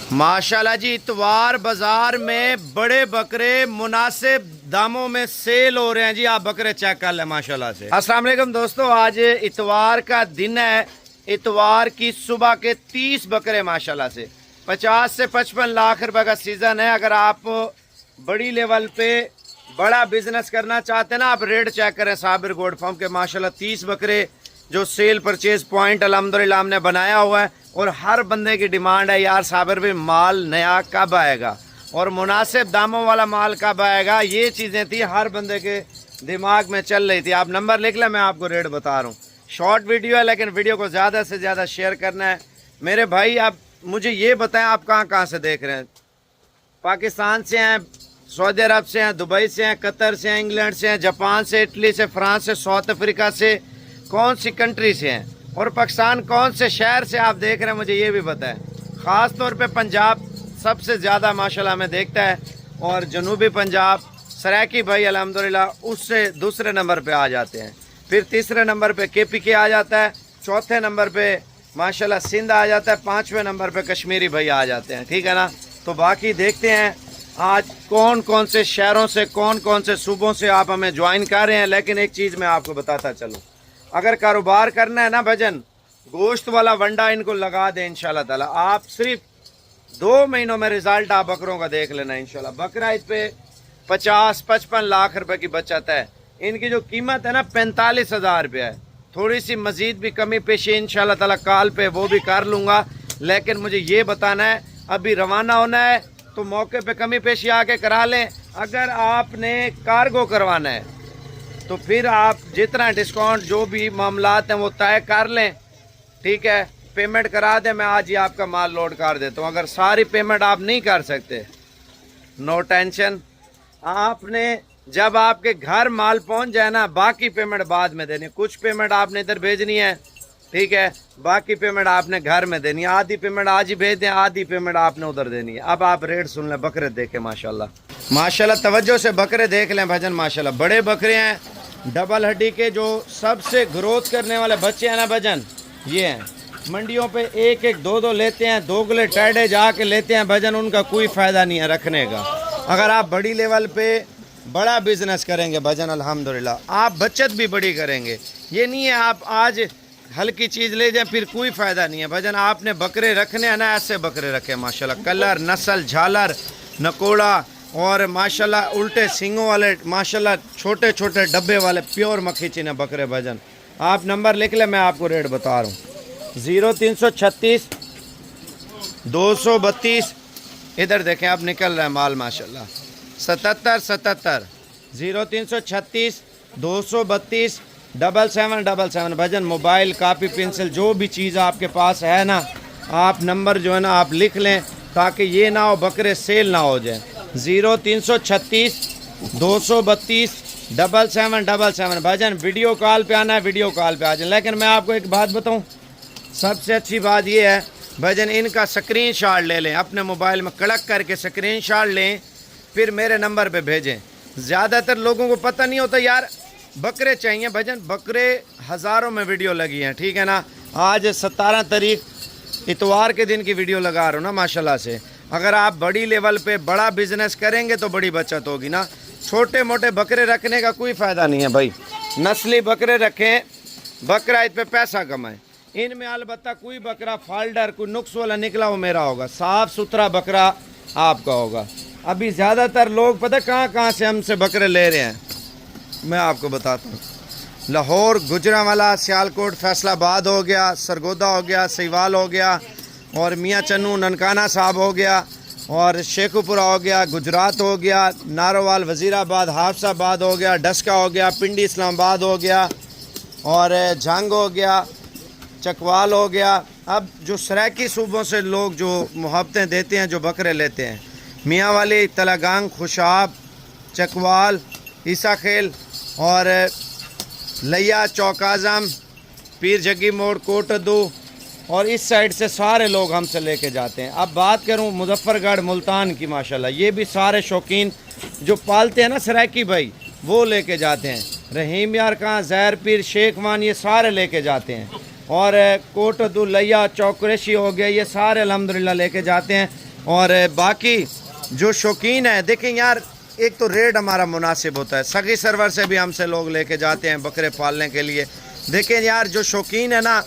माशाल्लाह जी, इतवार बाजार में बड़े बकरे मुनासिब दामों में सेल हो रहे हैं जी। आप बकरे चेक कर लें माशाल्लाह से। अस्सलाम वालेकुम दोस्तों, आज इतवार का दिन है। इतवार की सुबह के 30 बकरे माशाल्लाह से 50 से 55 लाख रुपए का सीजन है। अगर आप बड़ी लेवल पे बड़ा बिजनेस करना चाहते हैं ना, आप रेट चेक करें साबिर गोड फार्म के। माशाल्लाह 30 बकरे जो सेल परचेज पॉइंट अल्हम्दुलिल्लाह हमने बनाया हुआ है। और हर बंदे की डिमांड है, यार साबिर भी माल नया कब आएगा और मुनासिब दामों वाला माल कब आएगा। ये चीज़ें थी हर बंदे के दिमाग में चल रही थी। आप नंबर लिख लें, मैं आपको रेट बता रहा हूँ। शॉर्ट वीडियो है लेकिन वीडियो को ज़्यादा से ज़्यादा शेयर करना है। मेरे भाई आप मुझे ये बताएं, आप कहाँ कहाँ से देख रहे हैं? पाकिस्तान से हैं, सऊदी अरब से हैं, दुबई से हैं, कतर से हैं, इंग्लैंड से हैं, जापान से, इटली से, फ्रांस से, साउथ अफ्रीका से, कौन सी कंट्री से हैं और पाकिस्तान कौन से शहर से आप देख रहे हैं, मुझे ये भी बताएं। ख़ास तौर पे पंजाब सबसे ज़्यादा माशाल्लाह में देखता है और जनूबी पंजाब सराकी भाई अल्हम्दुलिल्लाह उससे दूसरे नंबर पे आ जाते हैं। फिर तीसरे नंबर पे KPK आ जाता है, चौथे नंबर पे माशाल्लाह सिंध आ जाता है, पाँचवें नंबर पे कश्मीरी भाई आ जाते हैं। ठीक है ना, तो बाकी देखते हैं आज कौन कौन से शहरों से, कौन कौन से सूबों से आप हमें ज्वाइन कर रहे हैं। लेकिन एक चीज़ मैं आपको बताता चलूँ, अगर कारोबार करना है ना भजन, गोश्त वाला वंडा इनको लगा दें इंशाल्लाह ताला। आप सिर्फ 2 महीनों में रिजल्ट आप बकरों का देख लेना इंशाल्लाह। बकरा इस पे 50-55 लाख रुपए की बचत है। इनकी जो कीमत है ना 45,000 रुपया है। थोड़ी सी मजीद भी कमी पेशी इंशाल्लाह ताला काल पे वो भी कर लूँगा। लेकिन मुझे ये बताना है, अभी रवाना होना है तो मौके पे कमी पेशी आके करा लें। अगर आपने कार्गो करवाना है तो फिर आप जितना डिस्काउंट जो भी मामलात हैं वो तय कर लें। ठीक है, पेमेंट करा दें, मैं आज ही आपका माल लोड कर देता हूँ। अगर सारी पेमेंट आप नहीं कर सकते, नो टेंशन। आपने जब आपके घर माल पहुँच जाए ना, बाकी पेमेंट बाद में देनी। कुछ पेमेंट आपने इधर भेजनी है, ठीक है, बाकी पेमेंट आपने घर में देनी है। आधी पेमेंट आज ही भेज दें, आधी पेमेंट आपने उधर देनी है। अब आप रेट सुन लें, बकरे देखें माशाल्लाह। माशाल्लाह तवज्जो से बकरे देख लें भजन। माशाल्लाह बड़े बकरे हैं, डबल हड्डी के, जो सबसे ग्रोथ करने वाले बच्चे हैं ना भजन, ये हैं। मंडियों पे एक एक दो दो लेते हैं, दोगले टैडे जाके लेते हैं भजन, उनका कोई फ़ायदा नहीं है रखने का। अगर आप बड़ी लेवल पे बड़ा बिजनेस करेंगे भजन अल्हम्दुलिल्लाह, आप बचत भी बड़ी करेंगे। ये नहीं है आप आज हल्की चीज़ ले जाएं फिर कोई फ़ायदा नहीं है भजन। आपने बकरे रखने हैं ना, ऐसे बकरे रखें माशाल्लाह। कलर, नस्ल, झालर, नकोड़ा और माशाल्लाह उल्टे सींगों वाले, माशाल्लाह छोटे छोटे डब्बे वाले प्योर मक्खी चीने बकरे भजन। आप नंबर लिख लें, मैं आपको रेट बता रहा हूँ। 0336 232, इधर देखें आप निकल रहा है माल माशाल्लाह। 77 0336 232 7777 भजन। मोबाइल, कापी, पेंसिल, जो भी चीज़ आपके पास है ना, आप नंबर जो है ना आप लिख लें ताकि ये ना हो बकरे सेल ना हो जाए। 0336 232 7777 भजन। वीडियो कॉल पे आना है, वीडियो कॉल पे आ जाए। लेकिन मैं आपको एक बात बताऊं, सबसे अच्छी बात ये है भजन, इनका स्क्रीनशॉट ले लें, अपने मोबाइल में कड़क करके स्क्रीनशॉट लें, फिर मेरे नंबर पे भेजें। ज़्यादातर लोगों को पता नहीं होता यार बकरे चाहिए भजन, बकरे हज़ारों में वीडियो लगी हैं। ठीक है ना, आज 17 तारीख इतवार के दिन की वीडियो लगा रहा हूँ ना माशाल्लाह से। अगर आप बड़ी लेवल पे बड़ा बिजनेस करेंगे तो बड़ी बचत होगी ना। छोटे मोटे बकरे रखने का कोई फ़ायदा नहीं है भाई। नस्ली बकरे रखें, बकरा इस पे पैसा कमाएं। इनमें अलबत्ता कोई बकरा फाल्डर, कोई नुक्स वाला निकला वो मेरा होगा, साफ़ सुथरा बकरा आपका होगा। अभी ज़्यादातर लोग पता कहाँ कहाँ से हमसे बकरे ले रहे हैं, मैं आपको बताता हूँ। लाहौर, गुजरांवाला, सियालकोट, फैसलाबाद हो गया, सरगोदा हो गया, सहीवाल हो गया, और मियाँ चन्नू ननकाना साहब हो गया, और शेखुपुरा हो गया, गुजरात हो गया, नारोवाल, वज़ीराबाद, हाफसाबाद हो गया, डस्का हो गया, पिंडी इस्लामाबाद हो गया, और झंग हो गया, चकवाल हो गया। अब जो सराकी सूबों से लोग जो मुहब्बतें देते हैं, जो बकरे लेते हैं, मियाँ वाली, तलागांग, खुशाब, चकवाल, ईसा खेल और लिया, चौक आज़म, पीर जग्गी मोड़, कोटदू और इस साइड से सारे लोग हमसे लेके जाते हैं। अब बात करूं मुजफ्फरगढ़, मुल्तान की, माशाल्लाह ये भी सारे शौकीन जो पालते हैं ना सराकी भाई, वो लेके जाते हैं। रहीम यार कहाँ, ज़हर पीर, शेख मान, ये सारे लेके जाते हैं। और कोटदू, लिया, चौक कुरैशी हो गया, ये सारे अल्हम्दुलिल्लाह लेके जाते हैं। और बाकी जो शौकीन है देखें यार, एक तो रेट हमारा मुनासिब होता है। सगी सरवर से भी हमसे लोग लेके जाते हैं बकरे पालने के लिए। देखें यार, जो शौकीन है ना,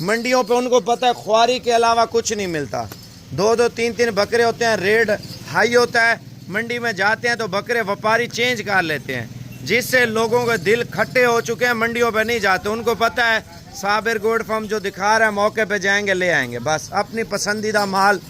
मंडियों पे उनको पता है ख्वारी के अलावा कुछ नहीं मिलता। 2-2, 3-3 बकरे होते हैं, रेट हाई होता है। मंडी में जाते हैं तो बकरे व्यापारी चेंज कर लेते हैं, जिससे लोगों के दिल खट्टे हो चुके हैं, मंडियों पे नहीं जाते। उनको पता है साबिर गोड फार्म जो दिखा रहा है, मौके पे जाएंगे ले आएंगे, बस अपनी पसंदीदा माल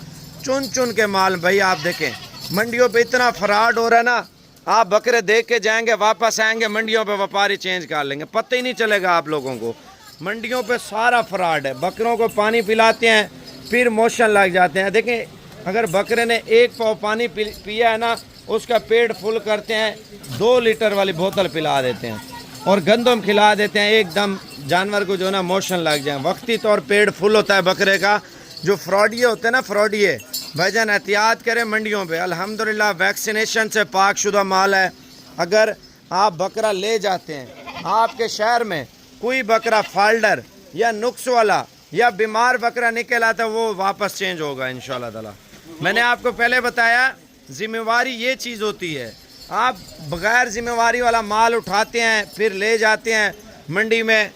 चुन चुन के माल। भाई आप देखें मंडियों पे इतना फ्रॉड हो रहा है ना, आप बकरे देख के जाएंगे, वापस आएंगे, मंडियों पे व्यापारी चेंज कर लेंगे, पता ही नहीं चलेगा आप लोगों को। मंडियों पे सारा फ्रॉड है। बकरों को पानी पिलाते हैं, फिर मोशन लग जाते हैं। देखें, अगर बकरे ने 1 पाव पानी पिया है ना, उसका पेट फुल करते हैं, 2 लीटर वाली बोतल पिला देते हैं और गंदम खिला देते हैं, एकदम जानवर को जो ना मोशन लग जाए। वक्ती तौर पेट फुल होता है बकरे का। जो फ्रॉडिये होते हैं ना, फ्रॉडिये भाईजान, एहतियात करें मंडियों पे। अल्हम्दुलिल्लाह वैक्सीनेशन से पाकशुदा माल है। अगर आप बकरा ले जाते हैं, आपके शहर में कोई बकरा फाल्डर या नुक्स वाला या बीमार बकरा निकल आता, वो वापस चेंज होगा इंशाल्लाह ताला। मैंने आपको पहले बताया, जिम्मेवारी ये चीज़ होती है। आप बगैर जिम्मेवारी वाला माल उठाते हैं, फिर ले जाते हैं मंडी में,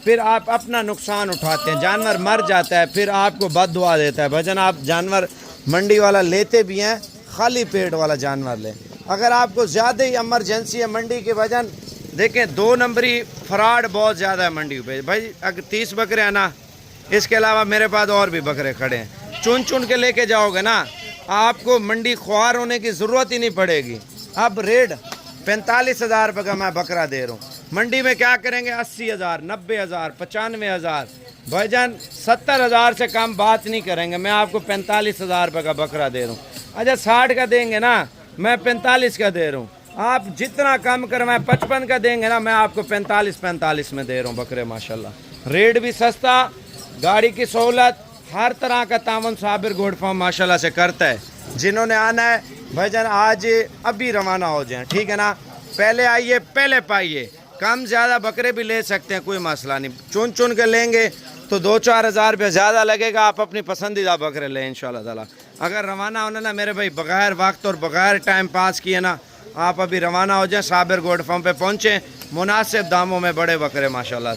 फिर आप अपना नुकसान उठाते हैं, जानवर मर जाता है, फिर आपको बददुआ देता है। भजन आप जानवर मंडी वाला लेते भी हैं, खाली पेट वाला जानवर लें। अगर आपको ज़्यादा ही इमरजेंसी है मंडी के वजन, देखें 2 नंबरी फ्रॉड बहुत ज़्यादा है मंडी पे। भाई अगर 30 बकरे हैं ना, इसके अलावा मेरे पास और भी बकरे खड़े हैं, चुन चुन के लेके जाओगे ना, आपको मंडी ख्वार होने की ज़रूरत ही नहीं पड़ेगी। अब रेट 45,000 रुपये का मैं बकरा दे रहा हूँ, मंडी में क्या करेंगे 80,000, 90,000, 95,000। भाईजान 70,000 से कम बात नहीं करेंगे। मैं आपको 45,000 रुपये का बकरा दे रहा हूँ। अच्छा 60 का देंगे ना, मैं 45 का दे रहा हूँ। आप जितना कम करवाएं, 55 का देंगे ना, मैं आपको 45 में दे रहा हूँ बकरे। माशाल्लाह रेट भी सस्ता, गाड़ी की सहूलत, हर तरह का तावन साबिर गोड फार्म माशाल्लाह से करता है। जिन्होंने आना है भाईजान आज अभी रवाना हो जाएं, ठीक है ना। पहले आइए, पहले पाइए। कम ज़्यादा बकरे भी ले सकते हैं, कोई मसला नहीं। चुन चुन के लेंगे तो 2-4 हज़ार रुपये ज़्यादा लगेगा। आप अपनी पसंदीदा बकरे लें इंशाल्लाह ताला। अगर रवाना होना ना मेरे भाई, बगैर वक्त और बगैर टाइम पास किए ना, आप अभी रवाना हो जाएं, साबिर गोड फार्म पे पहुँचें। मुनासिब दामों में बड़े बकरे माशाल्लाह।